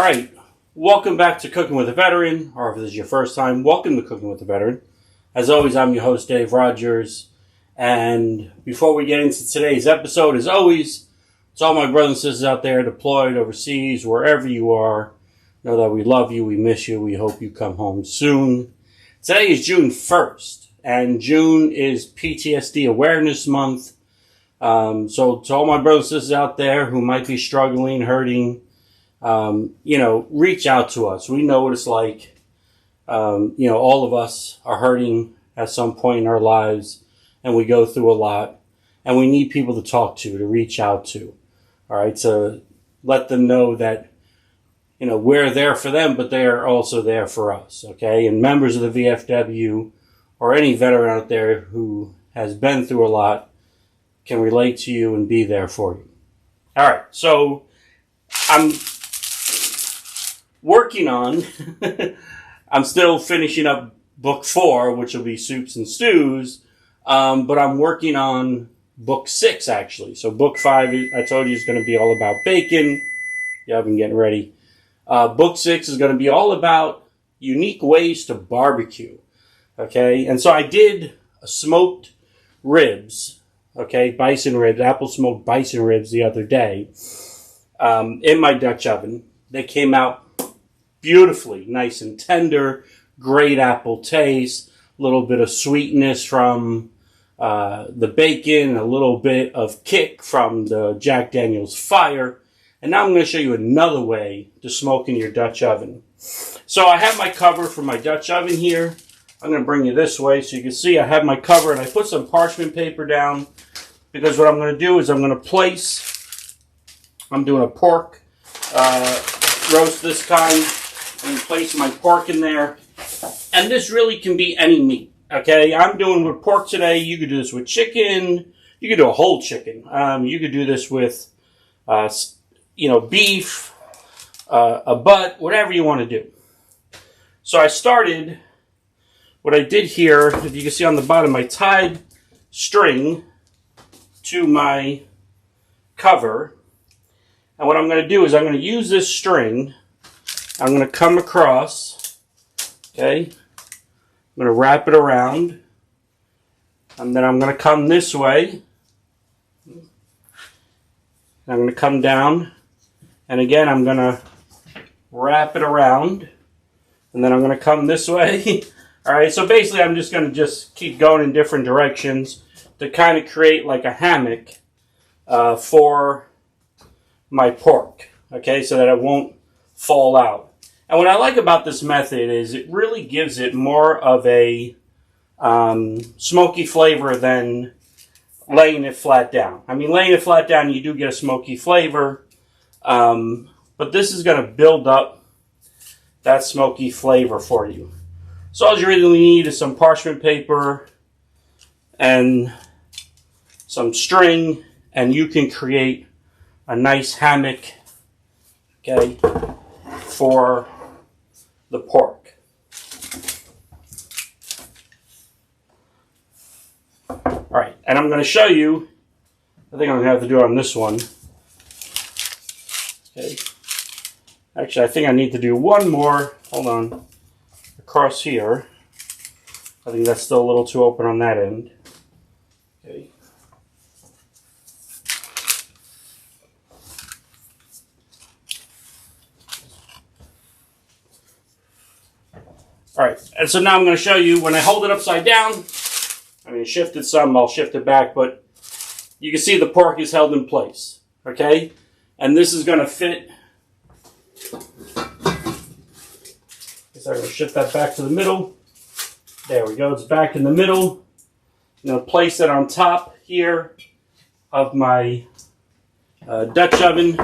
Alright, welcome back to Cooking with a Veteran, or if this is your first time, welcome to Cooking with a Veteran. As always, I'm your host, Dave Rogers, and before we get into today's episode, as always, to all my brothers and sisters out there deployed overseas, wherever you are, know that we love you, we miss you, we hope you come home soon. Today is June 1st, and June is PTSD Awareness Month. So to all my brothers and sisters out there who might be struggling, hurting, reach out to us. We know what it's like. All of us are hurting at some point in our lives, and we go through a lot, and we need people to talk to reach out to. All right, so let them know that, we're there for them, but they are also there for us, okay? And members of the VFW or any veteran out there who has been through a lot can relate to you and be there for you. All right, so I'm working on, I'm still finishing up book 4, which will be Soups and Stews, but I'm working on book 6, actually. So book 5, I told you, is going to be all about bacon. Yeah, I've been getting ready. Book 6 is going to be all about unique ways to barbecue, okay? And so I did smoked ribs, okay, bison ribs, apple smoked bison ribs the other day in my Dutch oven. They came out beautifully, nice and tender, great apple taste, a little bit of sweetness from the bacon, a little bit of kick from the Jack Daniel's fire. And now I'm going to show you another way to smoke in your Dutch oven. So I have my cover for my Dutch oven here. I'm going to bring you this way so you can see I have my cover, and I put some parchment paper down because what I'm going to do is I'm going to place, I'm doing a pork roast this kind. I'm going to place my pork in there. And this really can be any meat, okay? I'm doing with pork today. You could do this with chicken. You could do a whole chicken. You could do this with, beef, a butt, whatever you want to do. So I started, what I did here, if you can see on the bottom, I tied string to my cover. And what I'm going to do is I'm going to use this string. I'm going to come across, okay? I'm going to wrap it around. And then I'm going to come this way. I'm going to come down. And again, I'm going to wrap it around. And then I'm going to come this way. All right, so basically I'm just going to keep going in different directions to kind of create like a hammock for my pork, okay, so that it won't fall out. And what I like about this method is it really gives it more of a smoky flavor than laying it flat down. I mean, laying it flat down, you do get a smoky flavor, but this is going to build up that smoky flavor for you. So all you really need is some parchment paper and some string, and you can create a nice hammock, okay, for the pork. All right, and I'm going to show you, I think I'm going to have to do it on this one. Okay. Actually, I think I need to do one more, hold on, across here. I think that's still a little too open on that end. Okay. All right, and so now I'm going to show you when I hold it upside down. I mean, shift it some, I'll shift it back, but you can see the pork is held in place, okay? And this is going to fit. Guess I'm going to shift that back to the middle. There we go, it's back in the middle. I'm going to place it on top here of my Dutch oven,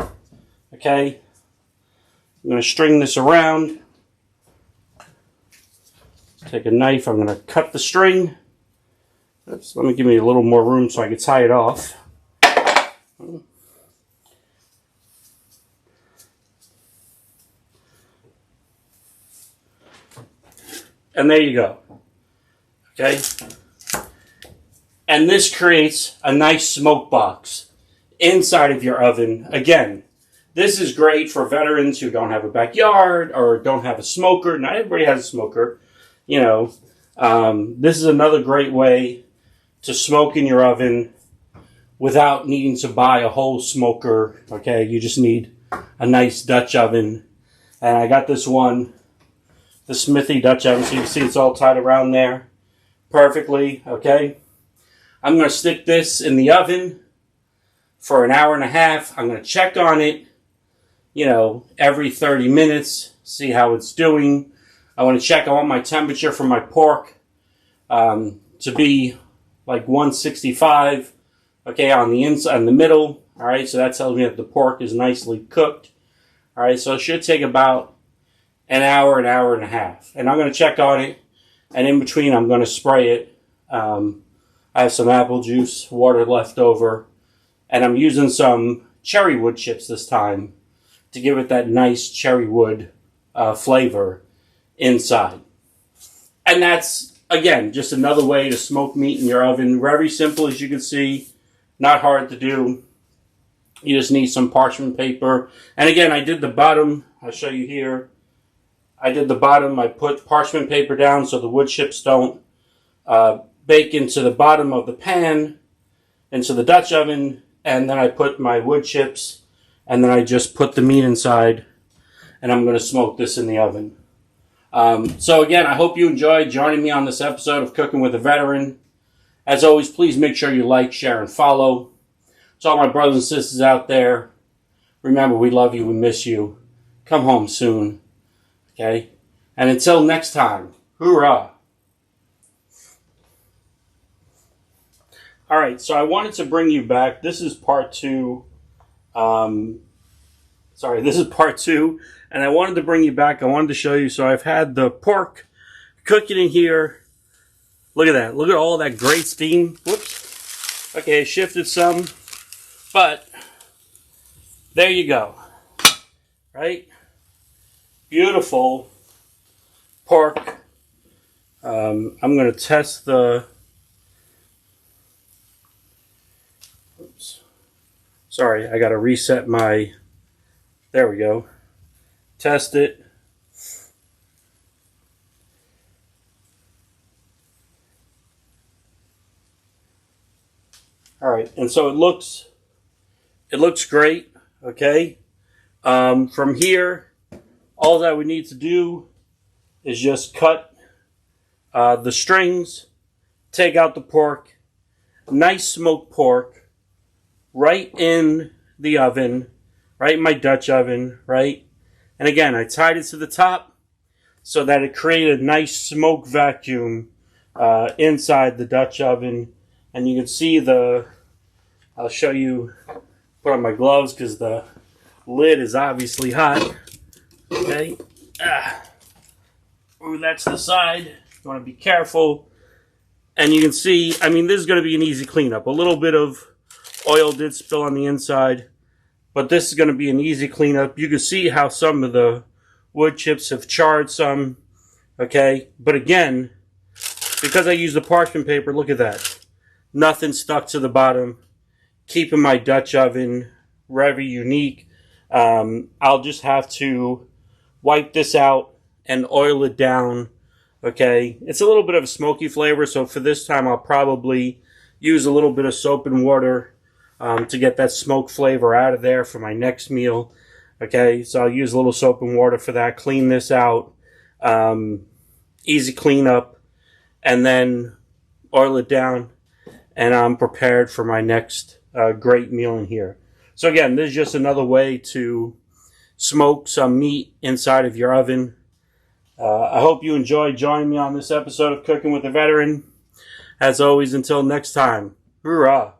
okay? I'm going to string this around. Take a knife, I'm going to cut the string. Oops, let me give me a little more room so I can tie it off. And there you go. Okay? And this creates a nice smoke box inside of your oven. Again, This is great for veterans who don't have a backyard or don't have a smoker. Not everybody has a smoker, you know. This is another great way to smoke in your oven without needing to buy a whole smoker. Okay, you just need a nice Dutch oven. And I got this one, the Smithy Dutch oven, so you can see it's all tied around there perfectly. Okay, I'm going to stick this in the oven for an hour and a half. I'm going to check on it, you know, every 30 minutes, see how it's doing. I want to check, I want my temperature for my pork to be like 165, okay, on the inside, in the middle. All right, so that tells me that the pork is nicely cooked. All right, so it should take about an hour and a half. And I'm going to check on it, and in between I'm going to spray it. I have some apple juice, water left over, and I'm using some cherry wood chips this time to give it that nice cherry wood flavor inside. And that's, again, just another way to smoke meat in your oven. Very simple, as you can see, not hard to do. You just need some parchment paper. And again, I did the bottom. I'll show you here. I did the bottom. I put parchment paper down so the wood chips don't bake into the bottom of the pan, into the Dutch oven. And then I put my wood chips, and then I just put the meat inside, and I'm going to smoke this in the oven. So again, I hope you enjoyed joining me on this episode of Cooking with a Veteran. As always, please make sure you like, share, and follow. To all my brothers and sisters out there, remember, we love you, we miss you. Come home soon, okay? And until next time, hoorah! All right, so I wanted to bring you back. This is part two. This is part two, and I wanted to bring you back. I wanted to show you. So I've had the pork cooking in here. Look at that. Look at all that great steam. Whoops. Okay, I shifted some. But there you go, right? Beautiful pork. I'm going to test the... Oops. Sorry, I got to reset my... There we go. Test it. All right, and so it looks great, okay? From here, all that we need to do is just cut the strings, take out the pork, nice smoked pork, right in the oven, right in my Dutch oven, right? And again, I tied it to the top so that it created a nice smoke vacuum inside the Dutch oven. And you can see I'll show you, put on my gloves because the lid is obviously hot. Okay. Ooh, that's the side. You want to be careful. And you can see, I mean, this is going to be an easy cleanup. A little bit of oil did spill on the inside, but this is going to be an easy cleanup. You can see how some of the wood chips have charred some. Okay. But again, because I used the parchment paper, look at that. Nothing stuck to the bottom. Keeping my Dutch oven very unique. I'll just have to wipe this out and oil it down. Okay, it's a little bit of a smoky flavor, so for this time I'll probably use a little bit of soap and water to get that smoke flavor out of there for my next meal. Okay, so I'll use a little soap and water for that. Clean this out. Easy cleanup, and then oil it down, and I'm prepared for my next great meal in here. So again, this is just another way to smoke some meat inside of your oven. I hope you enjoyed joining me on this episode of Cooking with a Veteran. As always, until next time, hoorah!